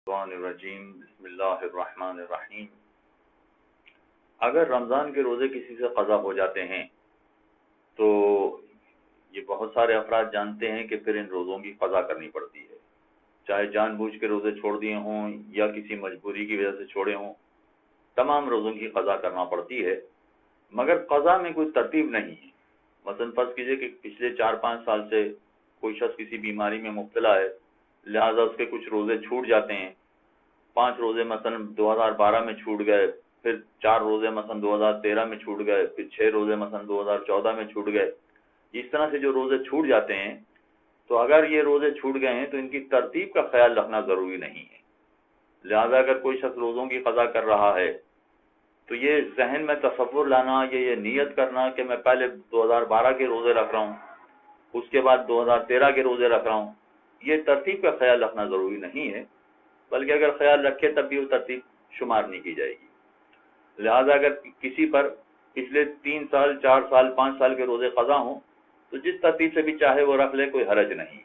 الرجیم بسم اللہ الرحمن الرحیم۔ اگر رمضان کے روزے کسی سے قضا ہو جاتے ہیں تو یہ بہت سارے افراد جانتے ہیں کہ پھر ان روزوں کی قضا کرنی پڑتی ہے، چاہے جان بوجھ کے روزے چھوڑ دیے ہوں یا کسی مجبوری کی وجہ سے چھوڑے ہوں، تمام روزوں کی قضا کرنا پڑتی ہے۔ مگر قضا میں کوئی ترتیب نہیں ہے۔ مثلا فرض کیجئے کہ پچھلے 4-5 سال سے کوئی شخص کسی بیماری میں مبتلا ہے، لہذا اس کے کچھ روزے چھوٹ جاتے ہیں۔ 5 روزے مثلا 2012 میں چھوٹ گئے، پھر 4 روزے مثلا 2013 میں چھوٹ گئے، پھر 6 روزے مثلا 2014 میں چھوٹ گئے۔ اس طرح سے جو روزے چھوٹ جاتے ہیں تو اگر یہ روزے چھوٹ گئے ہیں تو ان کی ترتیب کا خیال رکھنا ضروری نہیں ہے۔ لہذا اگر کوئی شخص روزوں کی قضا کر رہا ہے تو یہ ذہن میں تصور لانا، یہ نیت کرنا کہ میں پہلے 2012 کے روزے رکھ رہا ہوں، اس کے بعد 2013 کے روزے رکھ رہا ہوں، یہ ترتیب کا خیال رکھنا ضروری نہیں ہے، بلکہ اگر خیال رکھے تب بھی وہ ترتیب شمار نہیں کی جائے گی۔ لہذا اگر کسی پر پچھلے 3 سال 4 سال 5 سال کے روزے قضا ہوں تو جس ترتیب سے بھی چاہے وہ رکھ لے، کوئی حرج نہیں۔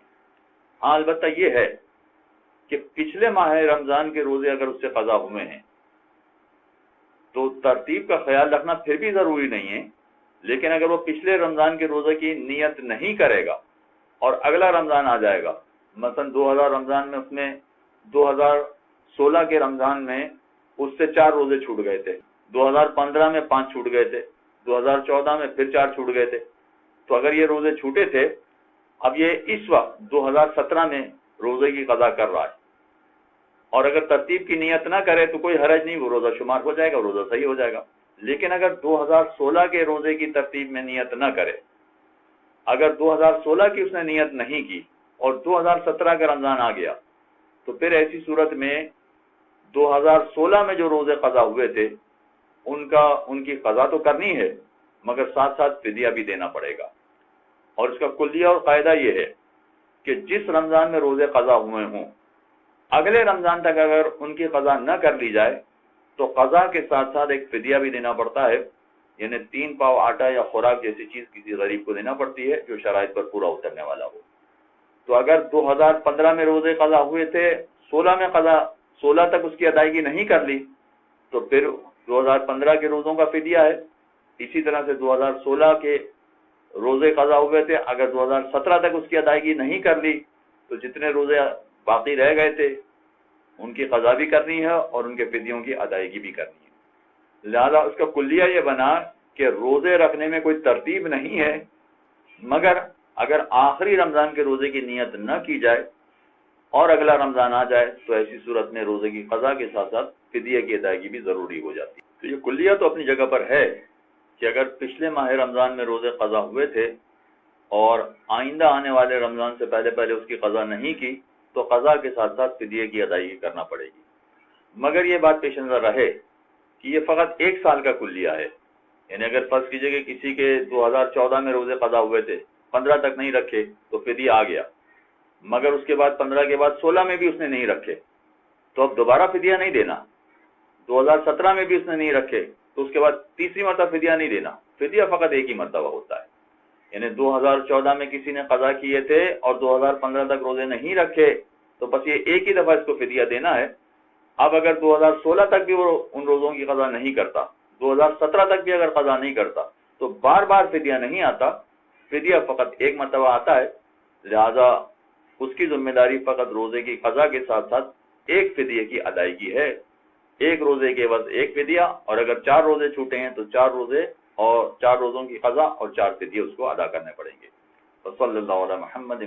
ہاں البتہ یہ ہے کہ پچھلے ماہ رمضان کے روزے اگر اس سے قضا ہوئے ہیں تو ترتیب کا خیال رکھنا پھر بھی ضروری نہیں ہے، لیکن اگر وہ پچھلے رمضان کے روزے کی نیت نہیں کرے گا اور اگلا رمضان آ جائے گا، مثلا 2000 رمضان میں اس میں 2016 کے رمضان میں اس سے 4 روزے چھوٹ گئے تھے، 2015 میں 5 چھوٹ گئے تھے، 2014 میں پھر 4 چھوٹ گئے تھے، تو اگر یہ روزے چھوٹے تھے، اب یہ اس وقت 2017 میں روزے کی قضا کر رہا ہے اور اگر ترتیب کی نیت نہ کرے تو کوئی حرج نہیں، وہ روزہ شمار ہو جائے گا، روزہ صحیح ہو جائے گا۔ لیکن اگر 2016 کے روزے کی ترتیب میں نیت نہ کرے، اگر 2016 کی اس نے نیت نہیں کی اور 2017 کا رمضان آ گیا تو پھر ایسی صورت میں 2016 میں جو روزے قضا ہوئے تھے ان کی قضا تو کرنی ہے، مگر ساتھ ساتھ فدیہ بھی دینا پڑے گا۔ اور اس کا کلیہ اور قاعدہ یہ ہے کہ جس رمضان میں روزے قضا ہوئے ہوں، اگلے رمضان تک اگر ان کی قضا نہ کر لی جائے تو قضا کے ساتھ ساتھ ایک فدیہ بھی دینا پڑتا ہے، یعنی 3 پاؤ آٹا یا خوراک جیسی چیز کسی غریب کو دینا پڑتی ہے جو شرائط پر پورا اترنے والا ہو۔ تو اگر 2015 میں روزے قضا ہوئے تھے، 16 تک اس کی ادائیگی نہیں کر لی تو پھر 2015 کے روزوں کا فدیہ ہے۔ اسی طرح سے 2016 کے روزے قضا ہوئے تھے، اگر 2017 تک اس کی ادائیگی نہیں کر لی تو جتنے روزے باقی رہ گئے تھے ان کی قضا بھی کرنی ہے اور ان کے فدیوں کی ادائیگی بھی کرنی ہے۔ لہذا اس کا کلیہ یہ بنا کہ روزے رکھنے میں کوئی ترتیب نہیں ہے، مگر اگر آخری رمضان کے روزے کی نیت نہ کی جائے اور اگلا رمضان آ جائے تو ایسی صورت میں روزے کی قضا کے ساتھ ساتھ فدیہ کی ادائیگی بھی ضروری ہو جاتی ہے۔ تو یہ کلیہ تو اپنی جگہ پر ہے کہ اگر پچھلے ماہ رمضان میں روزے قضا ہوئے تھے اور آئندہ آنے والے رمضان سے پہلے اس کی قضا نہیں کی تو قضا کے ساتھ ساتھ فدیہ کی ادائیگی کرنا پڑے گی۔ مگر یہ بات پیش نظر رہے کہ یہ فقط 1 سال کا کلیہ ہے، یعنی اگر فرض کیجئے کہ کسی کے 2014 میں روزے قضا ہوئے تھے، 15 تک نہیں رکھے تو فدیہ آ گیا، مگر اس کے بعد 15 کے بعد 16 میں بھی اس نے نہیں رکھے تو اب دوبارہ فدیہ نہیں دینا۔ 2017 میں بھی اس نے نہیں رکھے تو اس کے بعد تیسری مرتبہ فدیہ نہیں دینا، فدیہ فقط ایک ہی مرتبہ ہوتا ہے۔ یعنی 2014 میں کسی نے قضا کیے تھے اور 2015 تک روزے نہیں رکھے تو بس یہ ایک ہی دفعہ اس کو فدیہ دینا ہے۔ اب اگر 2016 تک بھی وہ ان روزوں کی قضا نہیں کرتا، 2017 تک بھی اگر قضا نہیں کرتا تو بار بار فدیہ نہیں آتا، فدیہ فقط ایک مرتبہ آتا ہے۔ لہذا اس کی ذمہ داری فقط روزے کی قضا کے ساتھ ساتھ ایک فدیہ کی ادائیگی ہے، ایک روزے کے عوض ایک فدیہ، اور اگر 4 روزے چھوٹے ہیں تو 4 روزے اور 4 روزوں کی قضا اور 4 فدیہ اس کو ادا کرنے پڑیں گے۔ صلی اللہ علیہ محمد